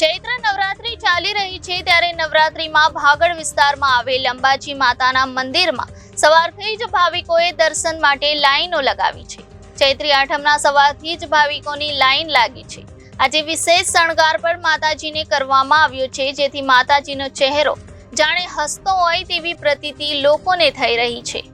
ચૈત્ર નવરાત્રી ચાલી રહી છે ત્યારે નવરાત્રીમાં ભાગળ વિસ્તારમાં આવેલ અંબાજી માતાના મંદિરમાં સવારથી જ ભાવિકોએ દર્શન માટે લાઈનો લગાવી છે। ચૈત્રી આઠમના સવારથી જ ભાવિકોની લાઈન લાગી છે। આજે વિશેષ શણગાર પણ માતાજીને કરવામાં આવ્યો છે, જેથી માતાજીનો ચહેરો જાણે હસતો હોય તેવી પ્રતીતિ લોકોને થઈ રહી છે।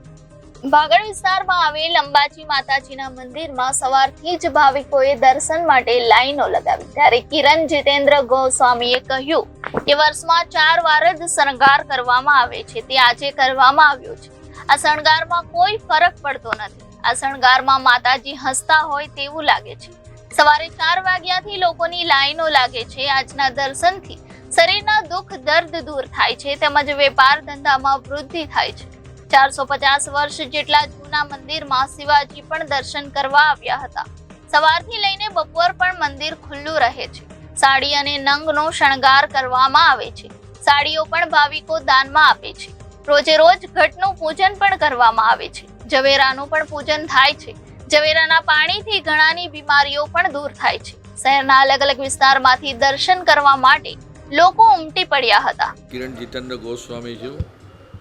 ભાગળ વિસ્તારમાં આવેલ અંબાજી માતાજીના મંદિરમાં સવારથી જ ભાવિકોએ દર્શન માટે લાઈનો લગાવી। ત્યારે કિરણ જીતેન્દ્ર ગોસ્વામીએ કહ્યું કે વર્ષમાં 4 વાર જ શણગાર કરવામાં આવે છે, તે આજે કરવામાં આવ્યો છે। આ શણગારમાં કોઈ ફરક પડતો નથી। આ શણગારમાં માતાજી હસતા હોય તેવું લાગે છે। સવારે 4 વાગ્યાથી લોકોની લાઈનો લાગે છે। આજના દર્શનથી શરીરના દુઃખ દર્દ દૂર થાય છે, તેમજ વેપાર ધંધામાં વૃદ્ધિ થાય છે। 450 વર્ષ જેટલા જૂના મંદિરમાં શિવાજી પણ દર્શન કરવા આવ્યા હતા। સવારથી લઈને બપોર પણ મંદિર ખુલ્લું રહે છે। સાડી અને નંગનો શણગાર કરવામાં આવે છે। સાડીઓ પણ ભાવિકો દાનમાં આપે છે। રોજે રોજ ઘટનું પૂજન પણ કરવામાં આવે છે। ઝવેરાનું પણ પૂજન થાય છે। ઝવેરાના પાણીથી ઘણાની બીમારીઓ પણ દૂર થાય છે। શહેરના અલગ અલગ વિસ્તારમાંથી દર્શન કરવા માટે લોકો ઉમટી પડ્યા હતા। કિરણ જીતેન્દ્ર ગોસ્વામી છું।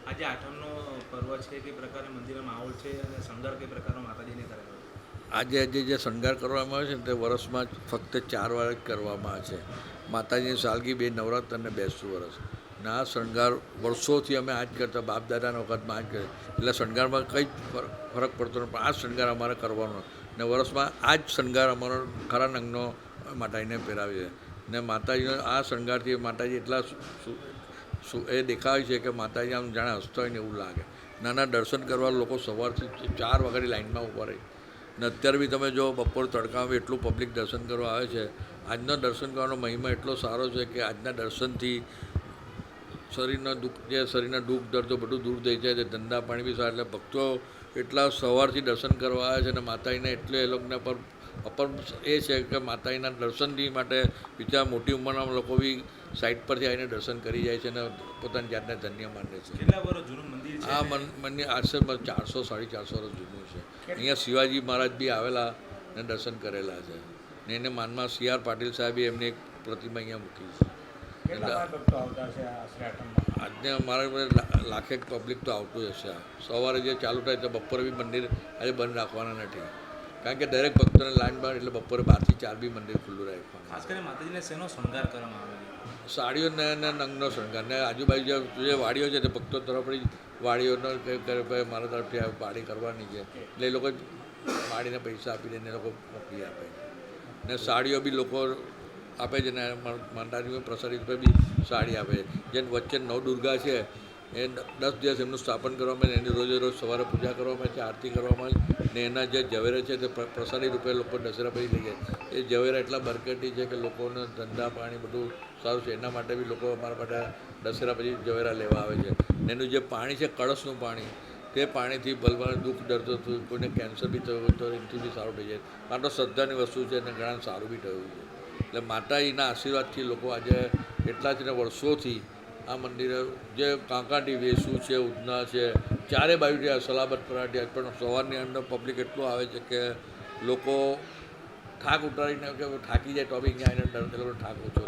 આજે આઠમનો પર્વ છે, કે પ્રકારે મંદિરમાં માહોલ છે અને શણગાર કઈ પ્રકારનો માતાજીને કરેલો? આજે જે શણગાર કરવામાં આવે છે તે વર્ષમાં ફક્ત 4 વાર જ કરવામાં આવે છે। માતાજીની સાલગી, 2 નવરાત્ર અને બેસતું વર્ષ ને આ શણગાર વર્ષોથી અમે આજ કરતા, બાપ દાદાના વખતમાં આજ કરીએ, એટલે શણગારમાં કંઈ જ ફરક પડતો નથી, પણ આ શણગાર અમારે કરવાનો ને વર્ષમાં આ જ શણગાર અમારો ખરા નંગનો માતાજીને પહેરાવીએ ને માતાજીનો આ શણગારથી માતાજી એટલા એ દેખાય છે કે માતાજી આમ જાણે હસતા હોય ને એવું લાગે। નાના દર્શન કરવા લોકો સવારથી 4 વાગ્યાની લાઈનમાં ઊભા રહી ને અત્યારે બી તમે જો બપોર તડકામાં એટલું પબ્લિક દર્શન કરવા આવે છે। આજનો દર્શન કરવાનો મહિમા એટલો સારો છે કે આજના દર્શનથી શરીરના દુઃખ દર્દો બધું દૂર થઈ જાય છે। ધંધા પાણી બી સારા, એટલે ભક્તો એટલા સવારથી દર્શન કરવા આવે છે અને માતાજીને એટલે એ લોકોને પર અપર એ છે કે માતાજીના દર્શનથી માટે બીજા મોટી ઉંમરના લોકો બી સાઈડ પરથી આવીને દર્શન કરી જાય છે અને પોતાની જાતને ધન્ય માને છે। કેટલા વર્ષ જૂનું મંદિર છે? આ મંદિર આશરે 400 450 વર્ષ જૂનું છે। અહીંયા શિવાજી મહારાજ બી આવેલા ને દર્શન કરેલા છે ને એને માનમાં CR પાટીલ સાહેબે એમની એક પ્રતિમા અહીંયા મૂકી છે। આજને અમારા લાખેક પબ્લિક તો આવતું હશે। સવારે જે ચાલુ થાય તો બપોરે બી મંદિર આજે બંધ રાખવાના નથી, કારણ કે દરેક ભક્તોને લાઈન બહાર, એટલે બપોરે 12 થી 4 બી મંદિર ખુલ્લું રાખવાનું। ખાસ કરીને માતાજીને શેનો શણગાર કરવામાં આવે છે? સાડીઓ ને નંગનો શણગાર ને આજુબાજુ જે વાડીઓ છે તે ભક્તો તરફથી વાડીઓનો મારા તરફથી વાડી કરવાની છે, એટલે એ લોકો વાડીને પૈસા આપી દે ને એ લોકો મોકલી આપે ને સાડીઓ બી લોકો આપે છે ને માતાજી પ્રસાદી રૂપે બી સાડી આપે છે। જેમ વચ્ચે નવદુર્ગા છે એ 10 દિવસ એમનું સ્થાપન કરવામાં આવે, એની રોજે રોજ સવારે પૂજા કરવામાં આવે છે, આરતી કરવામાં આવે ને એના જે ઝવેરા છે તે પ્રસાદી રૂપે લોકો દશેરા પછી લઈ જાય। એ ઝવેરા એટલા બરકતી છે કે લોકોને ધંધા પાણી બધું સારું છે, એના માટે બી લોકો અમારા માટે દશેરા પછી ઝવેરા લેવા આવે છે ને એનું જે પાણી છે, કળશનું પાણી, તે પાણીથી ભલવાને દુઃખ દર્દ થયું, કોઈને કેન્સર બી થયું તો એનાથી બી સારું થઈ જાય। આ તો શ્રદ્ધાની વસ્તુ છે અને ઘણા સારું બી થયું છે। એટલે માતાજીના આશીર્વાદથી લોકો આજે એટલા જ ને વર્ષોથી આ મંદિરે જે કાંકાટી વેસુ છે, ઉધના છે, ચારે બાજુ સલાબત પરાઠી, પણ સવારની અંદર પબ્લિક એટલું આવે છે કે લોકો થાક ઉતારીને કે થાકી જાય તો બી અહીંયા આવીને એ લોકો થાક ઓછો